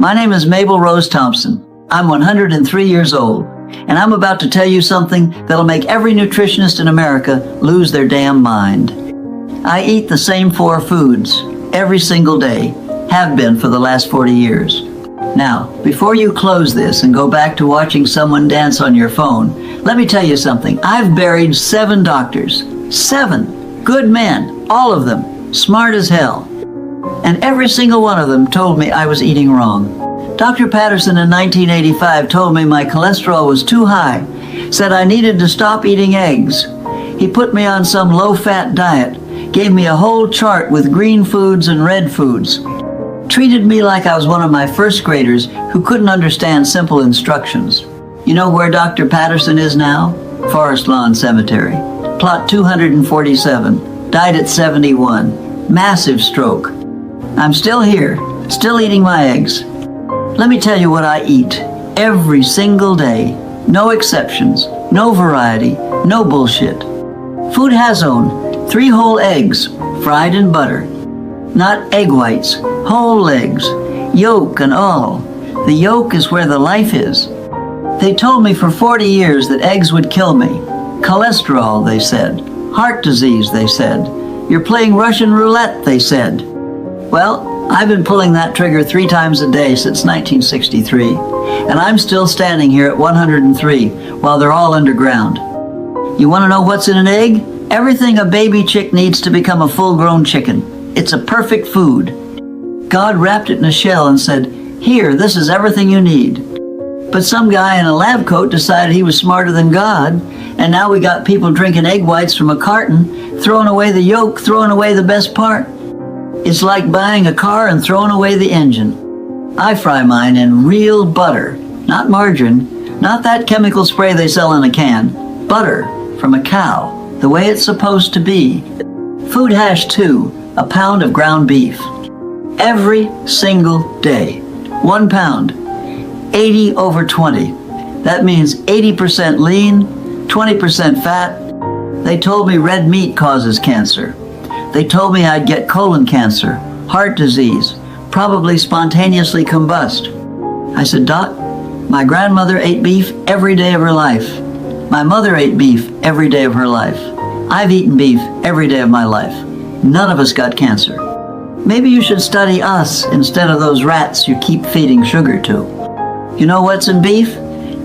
My name is Mabel Rose Thompson. I'm 103 years old, and I'm about to tell you something that'll make every nutritionist in America lose their damn mind. I eat the same 4 foods every single day, have been for the last 40 years. Now, before you close this and go back to watching someone dance on your phone, let me tell you something. I've buried 7 doctors. 7 good men, all of them, smart as hell. And every single one of them told me I was eating wrong. Dr. Patterson in 1985 told me my cholesterol was too high, said I needed to stop eating eggs. He put me on some low-fat diet, gave me a whole chart with green foods and red foods, treated me like I was one of my first graders who couldn't understand simple instructions. You know where Dr. Patterson is now? Forest Lawn Cemetery. Plot 247. Died at 71. Massive stroke. I'm still here, still eating my eggs. Let me tell you what I eat every single day. No exceptions, no variety, no bullshit. Food has owned 3 whole eggs, fried in butter. Not egg whites, whole eggs, yolk and all. The yolk is where the life is. They told me for 40 years that eggs would kill me. Cholesterol, they said. Heart disease, they said. You're playing Russian roulette, they said. Well, I've been pulling that trigger 3 times a day since 1963, and I'm still standing here at 103 while they're all underground. You want to know what's in an egg? Everything a baby chick needs to become a full-grown chicken. It's a perfect food. God wrapped it in a shell and said, "Here, this is everything you need." But some guy in a lab coat decided he was smarter than God, and now we got people drinking egg whites from a carton, throwing away the yolk, throwing away the best part. It's like buying a car and throwing away the engine. I fry mine in real butter, not margarine, not that chemical spray they sell in a can. Butter from a cow, the way it's supposed to be. Food hash 2, a pound of ground beef. Every single day. 1 pound. 80/20. That means 80% lean, 20% fat. They told me red meat causes cancer. They told me I'd get colon cancer, heart disease, probably spontaneously combust. I said, "Doc, my grandmother ate beef every day of her life. My mother ate beef every day of her life. I've eaten beef every day of my life. None of us got cancer. Maybe you should study us instead of those rats you keep feeding sugar to." You know what's in beef?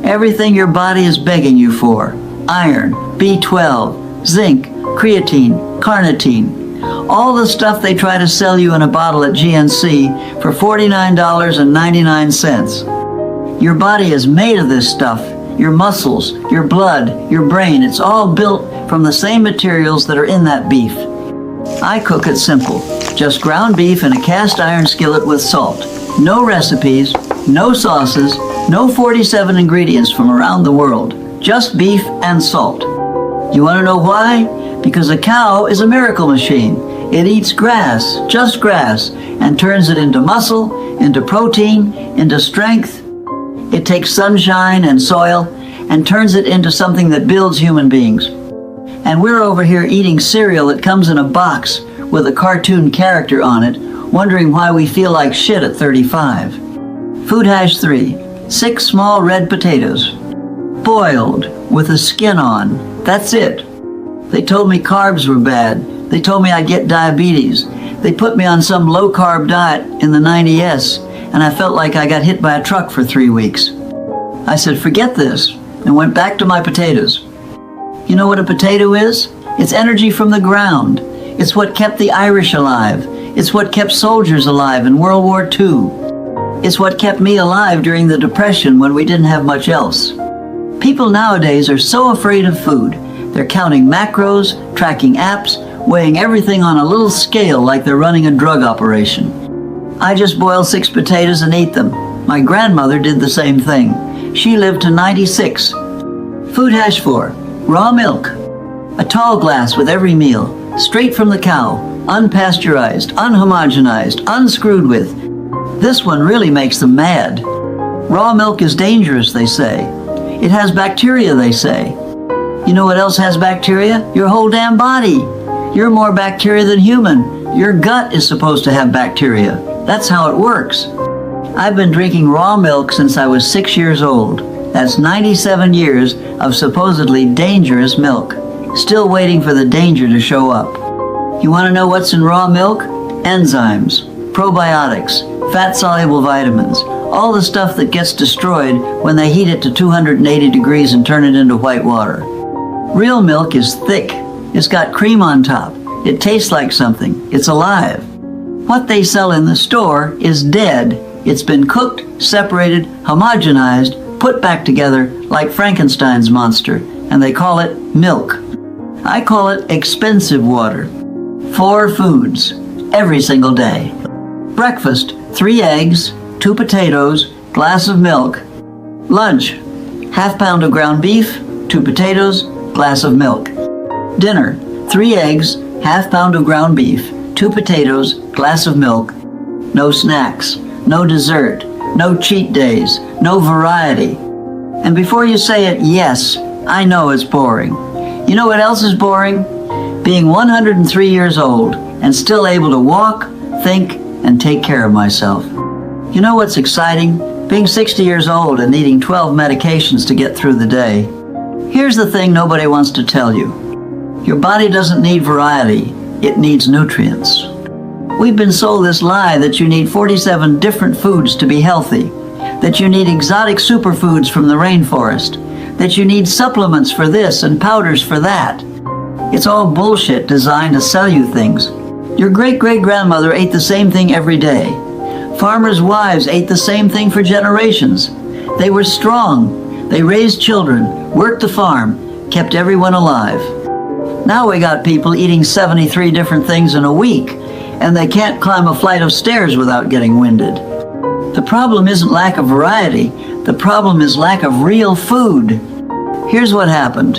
Everything your body is begging you for. Iron, B12, zinc, creatine, carnitine. All the stuff they try to sell you in a bottle at GNC for $49.99. Your body is made of this stuff. Your muscles, your blood, your brain, it's all built from the same materials that are in that beef. I cook it simple. Just ground beef in a cast iron skillet with salt. No recipes, no sauces, no 47 ingredients from around the world. Just beef and salt. You want to know why? Because a cow is a miracle machine. It eats grass, just grass, and turns it into muscle, into protein, into strength. It takes sunshine and soil and turns it into something that builds human beings. And we're over here eating cereal that comes in a box with a cartoon character on it, wondering why we feel like shit at 35. Food hash 3, 6 small red potatoes, boiled with the skin on. That's it. They told me carbs were bad. They told me I'd get diabetes. They put me on some low-carb diet in the 90S, and I felt like I got hit by a truck for 3 weeks. I said, forget this, and went back to my potatoes. You know what a potato is? It's energy from the ground. It's what kept the Irish alive. It's what kept soldiers alive in World War II. It's what kept me alive during the Depression when we didn't have much else. People nowadays are so afraid of food. They're counting macros, tracking apps, weighing everything on a little scale like they're running a drug operation. I just boil 6 potatoes and eat them. My grandmother did the same thing. She lived to 96. Food hash 4, raw milk. A tall glass with every meal, straight from the cow, unpasteurized, unhomogenized, unscrewed with. This one really makes them mad. Raw milk is dangerous, they say. It has bacteria, they say. You know what else has bacteria? Your whole damn body. You're more bacteria than human. Your gut is supposed to have bacteria. That's how it works. I've been drinking raw milk since I was 6 years old. That's 97 years of supposedly dangerous milk. Still waiting for the danger to show up. You want to know what's in raw milk? Enzymes, probiotics, fat-soluble vitamins, all the stuff that gets destroyed when they heat it to 280 degrees and turn it into white water. Real milk is thick. It's got cream on top. It tastes like something. It's alive. What they sell in the store is dead. It's been cooked, separated, homogenized, put back together like Frankenstein's monster, and they call it milk. I call it expensive water. 4 foods, every single day. Breakfast, 3 eggs, 2 potatoes, glass of milk. Lunch, ½ pound of ground beef, 2 potatoes, glass of milk. Dinner, 3 eggs, ½ pound of ground beef, 2 potatoes, glass of milk. No snacks, no dessert, no cheat days, no variety. And before you say it, yes, I know it's boring. You know what else is boring? Being 103 years old and still able to walk, think, and take care of myself. You know what's exciting? Being 60 years old and needing 12 medications to get through the day. Here's the thing nobody wants to tell you. Your body doesn't need variety, it needs nutrients. We've been sold this lie that you need 47 different foods to be healthy, that you need exotic superfoods from the rainforest, that you need supplements for this and powders for that. It's all bullshit designed to sell you things. Your great-great-grandmother ate the same thing every day. Farmers' wives ate the same thing for generations. They were strong. They raised children, worked the farm, kept everyone alive. Now we got people eating 73 different things in a week, and they can't climb a flight of stairs without getting winded. The problem isn't lack of variety. The problem is lack of real food. Here's what happened.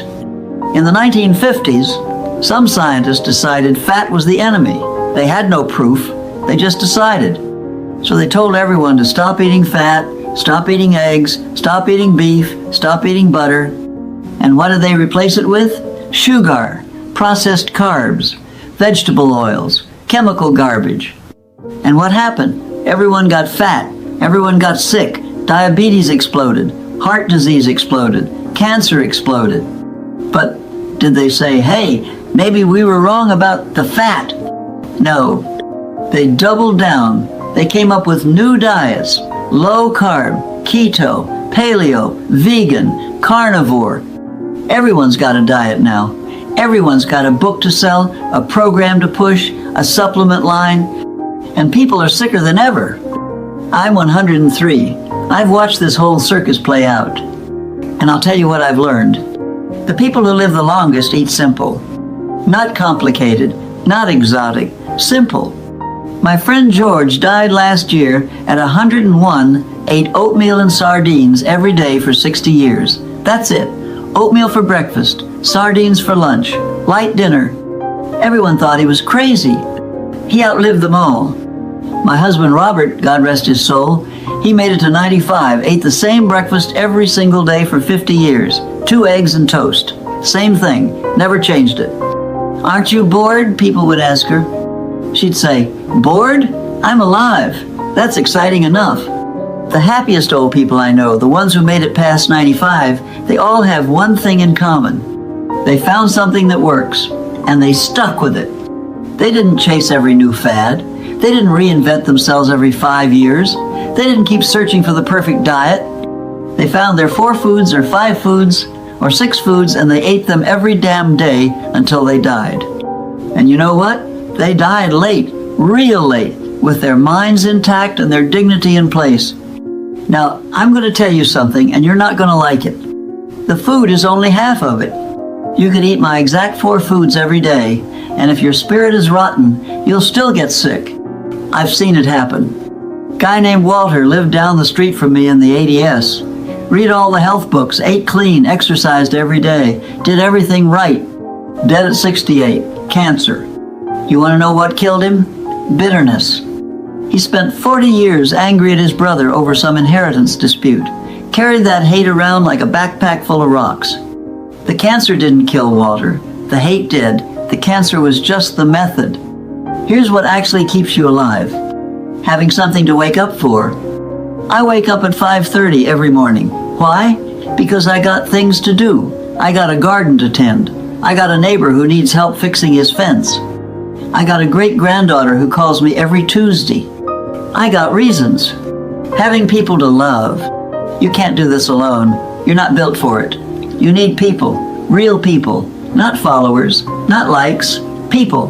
In the 1950s, some scientists decided fat was the enemy. They had no proof. They just decided. So they told everyone to stop eating fat, stop eating eggs, stop eating beef, stop eating butter. And what did they replace it with? Sugar, processed carbs, vegetable oils, chemical garbage. And what happened? Everyone got fat. Everyone got sick. Diabetes exploded. Heart disease exploded. Cancer exploded. But did they say, hey, maybe we were wrong about the fat? No. They doubled down. They came up with new diets. Low carb, keto, paleo, vegan, carnivore. Everyone's got a diet now. Everyone's got a book to sell, a program to push, a supplement line, and people are sicker than ever. I'm 103. I've watched this whole circus play out. And I'll tell you what I've learned. The people who live the longest eat simple. Not complicated, not exotic, simple. My friend George died last year at 101, ate oatmeal and sardines every day for 60 years. That's it. Oatmeal for breakfast, sardines for lunch, light dinner. Everyone thought he was crazy. He outlived them all. My husband Robert, God rest his soul, he made it to 95, ate the same breakfast every single day for 50 years. 2 eggs and toast. Same thing, never changed it. Aren't you bored? People would ask her. She'd say, bored? I'm alive. That's exciting enough. The happiest old people I know, the ones who made it past 95, they all have one thing in common. They found something that works, and they stuck with it. They didn't chase every new fad. They didn't reinvent themselves every 5 years. They didn't keep searching for the perfect diet. They found their 4 foods or 5 foods or 6 foods, and they ate them every damn day until they died. And you know what? They died late, real late, with their minds intact and their dignity in place. Now, I'm going to tell you something, and you're not going to like it. The food is only half of it. You could eat my exact 4 foods every day, and if your spirit is rotten, you'll still get sick. I've seen it happen. A guy named Walter lived down the street from me in the ADS. Read all the health books, ate clean, exercised every day, did everything right. Dead at 68, cancer. You want to know what killed him? Bitterness. He spent 40 years angry at his brother over some inheritance dispute. Carried that hate around like a backpack full of rocks. The cancer didn't kill Walter. The hate did. The cancer was just the method. Here's what actually keeps you alive. Having something to wake up for. I wake up at 5:30 every morning. Why? Because I got things to do. I got a garden to tend. I got a neighbor who needs help fixing his fence. I got a great-granddaughter who calls me every Tuesday. I got reasons. Having people to love. You can't do this alone. You're not built for it. You need people, real people, not followers, not likes, people.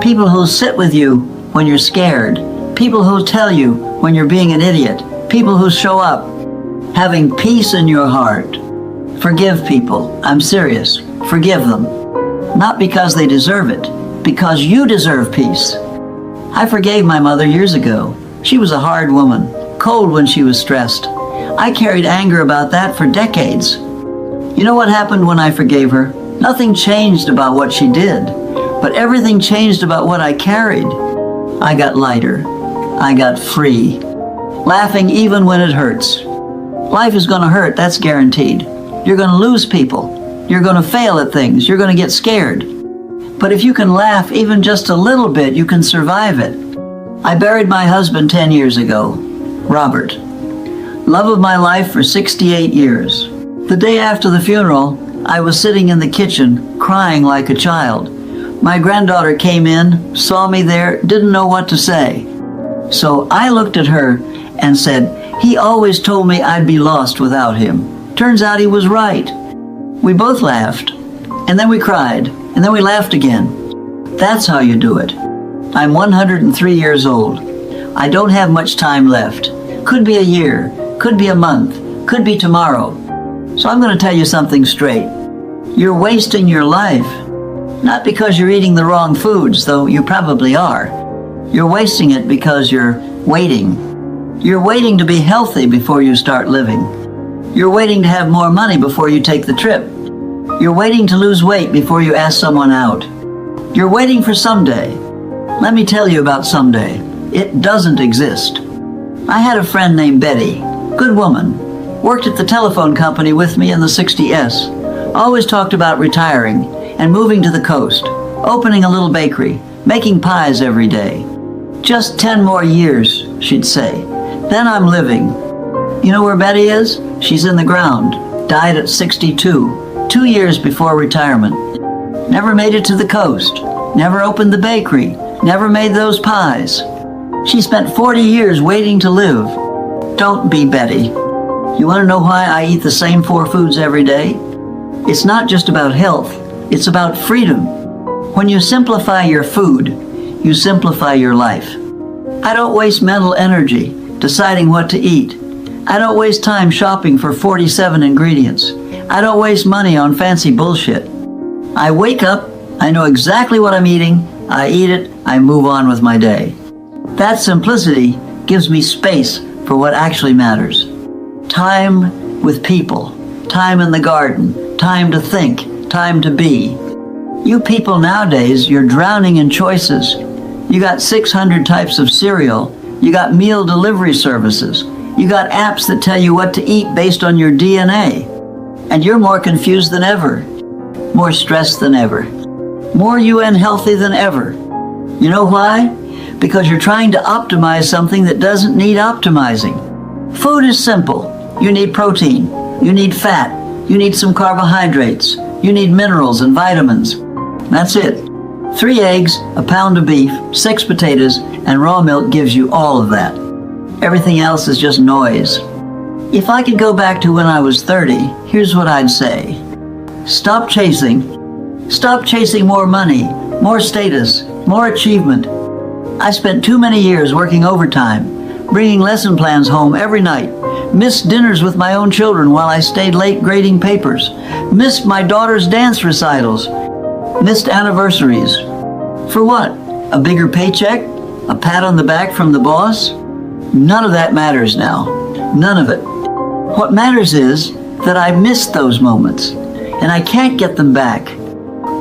People who'll sit with you when you're scared. People who'll tell you when you're being an idiot. People who show up. Having peace in your heart. Forgive people. I'm serious. Forgive them. Not because they deserve it, because you deserve peace. I forgave my mother years ago. She was a hard woman, cold when she was stressed. I carried anger about that for decades. You know what happened when I forgave her? Nothing changed about what she did, but everything changed about what I carried. I got lighter. I got free. Laughing even when it hurts. Life is going to hurt, that's guaranteed. You're going to lose people. You're going to fail at things. You're going to get scared. But if you can laugh even just a little bit, you can survive it. I buried my husband 10 years ago, Robert. Love of my life for 68 years. The day after the funeral, I was sitting in the kitchen, crying like a child. My granddaughter came in, saw me there, didn't know what to say. So I looked at her and said, "He always told me I'd be lost without him. Turns out he was right." We both laughed, and then we cried, and then we laughed again. That's how you do it. I'm 103 years old. I don't have much time left. Could be a year, could be a month, could be tomorrow. So I'm going to tell you something straight. You're wasting your life. Not because you're eating the wrong foods, though you probably are. You're wasting it because you're waiting. You're waiting to be healthy before you start living. You're waiting to have more money before you take the trip. You're waiting to lose weight before you ask someone out. You're waiting for someday. Let me tell you about someday. It doesn't exist. I had a friend named Betty, good woman, worked at the telephone company with me in the 60S, always talked about retiring and moving to the coast, opening a little bakery, making pies every day. Just 10 more years, she'd say. Then I'm living. You know where Betty is? She's in the ground. Died at 62, 2 years before retirement. Never made it to the coast. Never opened the bakery. Never made those pies. She spent 40 years waiting to live. Don't be Betty. You want to know why I eat the same 4 foods every day? It's not just about health. It's about freedom. When you simplify your food, you simplify your life. I don't waste mental energy deciding what to eat. I don't waste time shopping for 47 ingredients. I don't waste money on fancy bullshit. I wake up, I know exactly what I'm eating, I eat it, I move on with my day. That simplicity gives me space for what actually matters. Time with people, time in the garden, time to think, time to be. You people nowadays, you're drowning in choices. You got 600 types of cereal. You got meal delivery services. You got apps that tell you what to eat based on your DNA. And you're more confused than ever. More stressed than ever. More unhealthy than ever. You know why? Because you're trying to optimize something that doesn't need optimizing. Food is simple. You need protein. You need fat. You need some carbohydrates. You need minerals and vitamins. That's it. 3 eggs, a pound of beef, 6 potatoes, and raw milk gives you all of that. Everything else is just noise. If I could go back to when I was 30, here's what I'd say. Stop chasing. Stop chasing more money, more status, more achievement. I spent too many years working overtime, bringing lesson plans home every night, missed dinners with my own children while I stayed late grading papers, missed my daughter's dance recitals, missed anniversaries. For what? A bigger paycheck? A pat on the back from the boss? None of that matters now. None of it. What matters is that I missed those moments, and I can't get them back.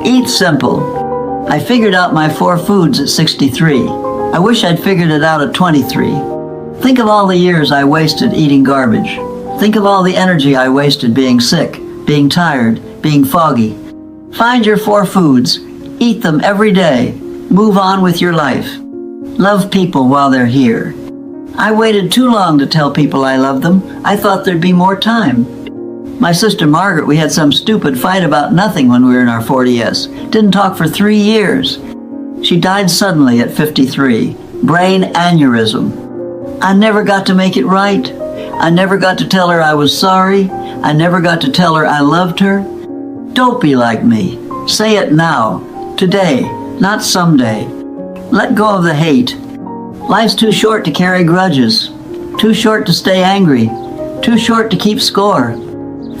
Eat simple. I figured out my 4 foods at 63. I wish I'd figured it out at 23. Think of all the years I wasted eating garbage. Think of all the energy I wasted being sick, being tired, being foggy. Find your 4 foods. Eat them every day. Move on with your life. Love people while they're here. I waited too long to tell people I loved them. I thought there'd be more time. My sister Margaret, we had some stupid fight about nothing when we were in our 40s. Didn't talk for 3 years. She died suddenly at 53. Brain aneurysm. I never got to make it right. I never got to tell her I was sorry. I never got to tell her I loved her. Don't be like me. Say it now. Today, not someday. Let go of the hate. Life's too short to carry grudges. Too short to stay angry. Too short to keep score.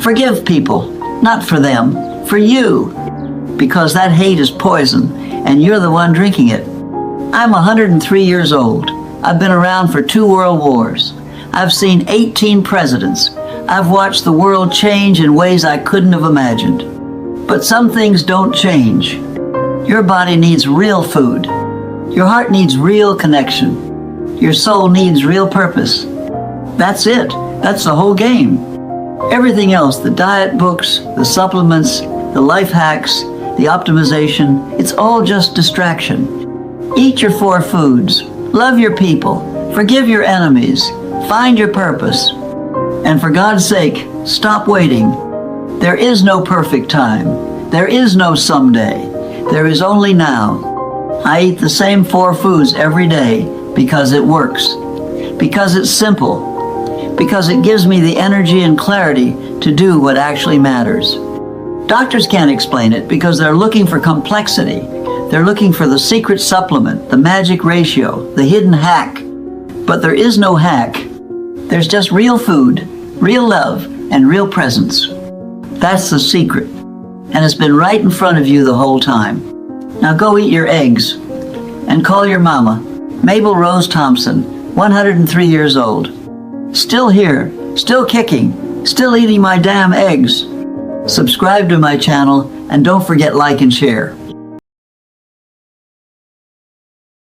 Forgive people. Not for them. For you. Because that hate is poison, and you're the one drinking it. I'm 103 years old. I've been around for 2 world wars. I've seen 18 presidents. I've watched the world change in ways I couldn't have imagined. But some things don't change. Your body needs real food. Your heart needs real connection. Your soul needs real purpose. That's it. That's the whole game. Everything else, the diet books, the supplements, the life hacks, the optimization, it's all just distraction. Eat your 4 foods. Love your people. Forgive your enemies. Find your purpose. And for God's sake, stop waiting. There is no perfect time. There is no someday. There is only now. I eat the same 4 foods every day because it works. Because it's simple. Because it gives me the energy and clarity to do what actually matters. Doctors can't explain it because they're looking for complexity. They're looking for the secret supplement, the magic ratio, the hidden hack. But there is no hack. There's just real food, real love, and real presence. That's the secret. And it's been right in front of you the whole time. Now go eat your eggs. And call your mama, Mabel Rose Thompson, 103 years old. Still here, still kicking, still eating my damn eggs. Subscribe to my channel, and don't forget like and share.